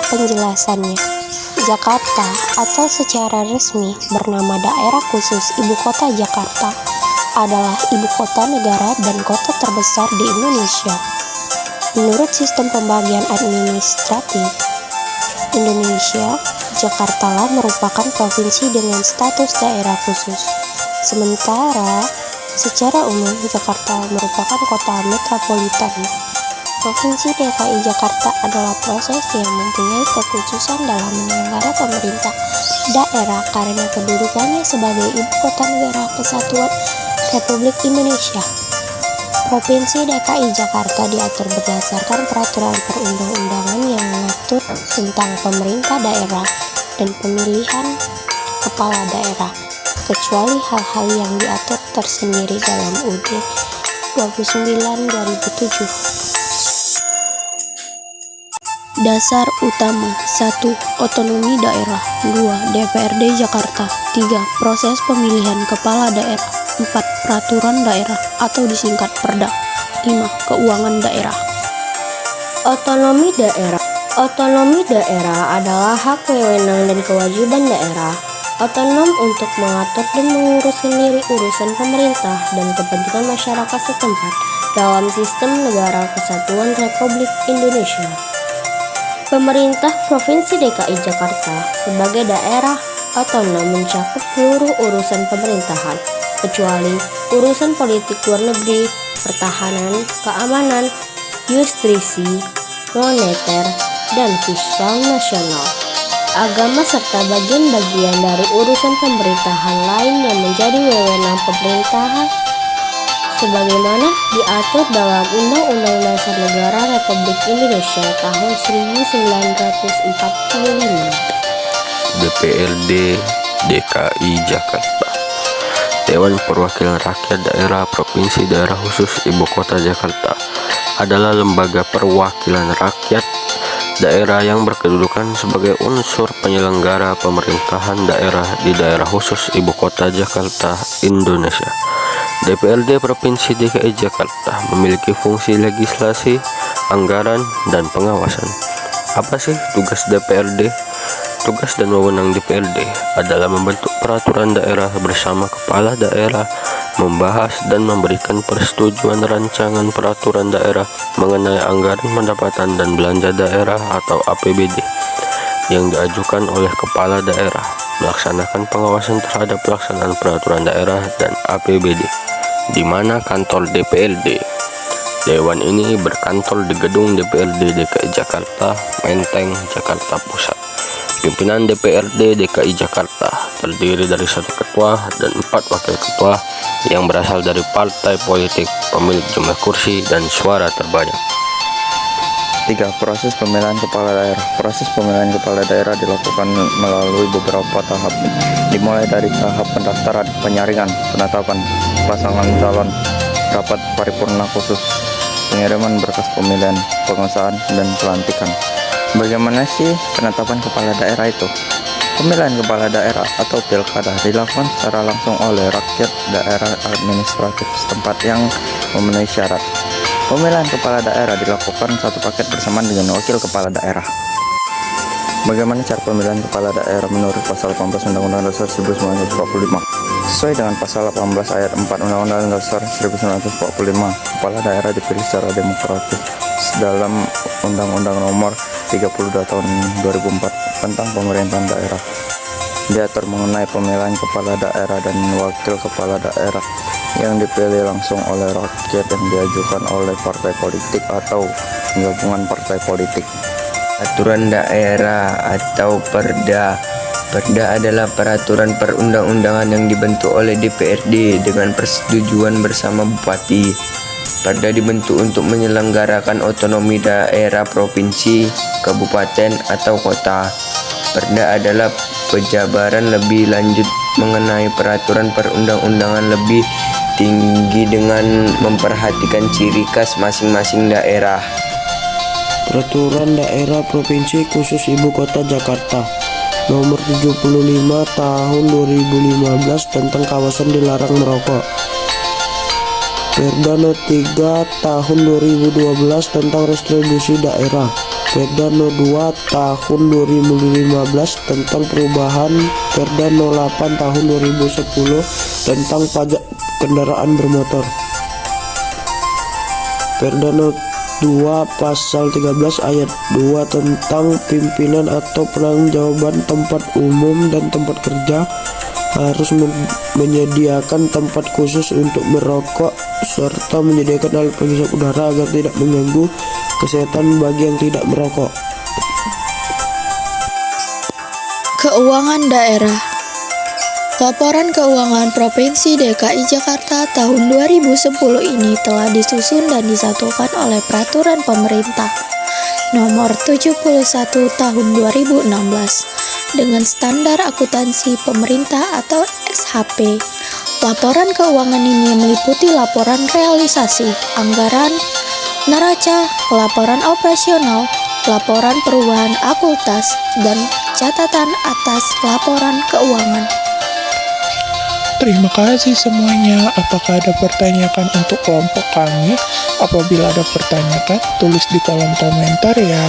Penjelasannya, Jakarta atau secara resmi bernama Daerah Khusus Ibu Kota Jakarta adalah ibu kota negara dan kota terbesar di Indonesia. Menurut sistem pembagian administratif Indonesia, Jakartalah merupakan provinsi dengan status daerah khusus. Sementara secara umum Jakarta merupakan kota metropolitan. Provinsi DKI Jakarta adalah proses yang mempunyai kekhususan dalam menyelenggara pemerintah daerah karena kedudukannya sebagai ibu kota negara kesatuan Republik Indonesia. Provinsi DKI Jakarta diatur berdasarkan peraturan perundang-undangan yang mengatur tentang pemerintah daerah dan pemilihan kepala daerah, kecuali hal-hal yang diatur tersendiri dalam UUD 29/2007. Dasar utama 1. Otonomi daerah 2. DPRD Jakarta 3. Proses pemilihan kepala daerah 4. Peraturan daerah atau disingkat Perda 5. Keuangan daerah. Otonomi daerah adalah hak wewenang dan kewajiban daerah otonom untuk mengatur dan mengurus sendiri urusan pemerintah dan kepentingan masyarakat setempat dalam sistem negara kesatuan Republik Indonesia. Pemerintah Provinsi DKI Jakarta sebagai daerah otonom mencakup seluruh urusan pemerintahan, kecuali urusan politik luar negeri, pertahanan, keamanan, justisi, moneter, dan fiskal nasional, agama serta bagian-bagian dari urusan pemerintahan lain yang menjadi wewenang pemerintahan sebagaimana diatur dalam Undang-Undang Dasar Negara Republik Indonesia tahun 1945. DPRD DKI Jakarta, Dewan Perwakilan Rakyat Daerah Provinsi Daerah Khusus Ibu Kota Jakarta adalah lembaga perwakilan rakyat daerah yang berkedudukan sebagai unsur penyelenggara pemerintahan daerah di Daerah Khusus Ibu Kota Jakarta, Indonesia. DPRD Provinsi DKI Jakarta memiliki fungsi legislasi, anggaran, dan pengawasan. Apa sih tugas DPRD? Tugas dan wewenang DPRD adalah membentuk peraturan daerah bersama kepala daerah, membahas dan memberikan persetujuan rancangan peraturan daerah mengenai anggaran pendapatan dan belanja daerah atau APBD yang diajukan oleh kepala daerah, melaksanakan pengawasan terhadap pelaksanaan peraturan daerah dan APBD, di mana kantor DPRD. Dewan ini berkantor di gedung DPRD DKI Jakarta, Menteng, Jakarta Pusat. Pimpinan DPRD DKI Jakarta terdiri dari 1 ketua dan 4 wakil ketua yang berasal dari partai politik pemilik jumlah kursi dan suara terbanyak. 3. Proses pemilihan kepala daerah. Proses pemilihan kepala daerah dilakukan melalui beberapa tahap, dimulai dari tahap pendaftaran, penyaringan, penetapan pasangan calon, rapat paripurna khusus, pengiriman berkas pemilihan, pengesahan, dan pelantikan. Bagaimana sih penetapan kepala daerah itu? Pemilihan kepala daerah atau pilkada dilakukan secara langsung oleh rakyat daerah administratif setempat yang memenuhi syarat. Pemilihan kepala daerah dilakukan satu paket bersamaan dengan wakil kepala daerah. Bagaimana cara pemilihan kepala daerah menurut pasal 18 Undang-Undang Dasar 1945? Sesuai dengan pasal 18 ayat 4 Undang-Undang Dasar 1945, kepala daerah dipilih secara demokratis dalam Undang-Undang Nomor 32 Tahun 2004 tentang pemerintahan daerah. Diatur mengenai pemilihan kepala daerah dan wakil kepala daerah yang dipilih langsung oleh rakyat yang diajukan oleh partai politik atau gabungan partai politik. Peraturan daerah atau Perda. Perda adalah peraturan perundang-undangan yang dibentuk oleh DPRD dengan persetujuan bersama Bupati. Perda dibentuk untuk menyelenggarakan otonomi daerah provinsi, kabupaten, atau kota. Perda adalah penjabaran lebih lanjut mengenai peraturan perundang-undangan lebih tinggi dengan memperhatikan ciri khas masing-masing daerah. Peraturan Daerah Provinsi Khusus Ibu Kota Jakarta Nomor 75 Tahun 2015 tentang kawasan dilarang merokok. Perda No. 3 Tahun 2012 tentang restribusi daerah. Perda No 2 tahun 2015 tentang perubahan Perda 08 tahun 2010 tentang pajak kendaraan bermotor. Perda No 2 pasal 13 ayat 2 tentang pimpinan atau penanggung-jawaban tempat umum dan tempat kerja harus menyediakan tempat khusus untuk merokok serta menyediakan alat penghisap udara agar tidak mengganggu kesehatan bagi yang tidak merokok. Keuangan daerah. Laporan keuangan Provinsi DKI Jakarta tahun 2010 ini telah disusun dan disatukan oleh Peraturan Pemerintah Nomor 71 Tahun 2016 dengan Standar Akuntansi Pemerintah atau SHP. Laporan keuangan ini meliputi laporan realisasi, anggaran, neraca, laporan operasional, laporan perubahan akultas, dan catatan atas laporan keuangan. Terima kasih semuanya. Apakah ada pertanyaan untuk kelompok kami? Apabila ada pertanyaan, tulis di kolom komentar ya.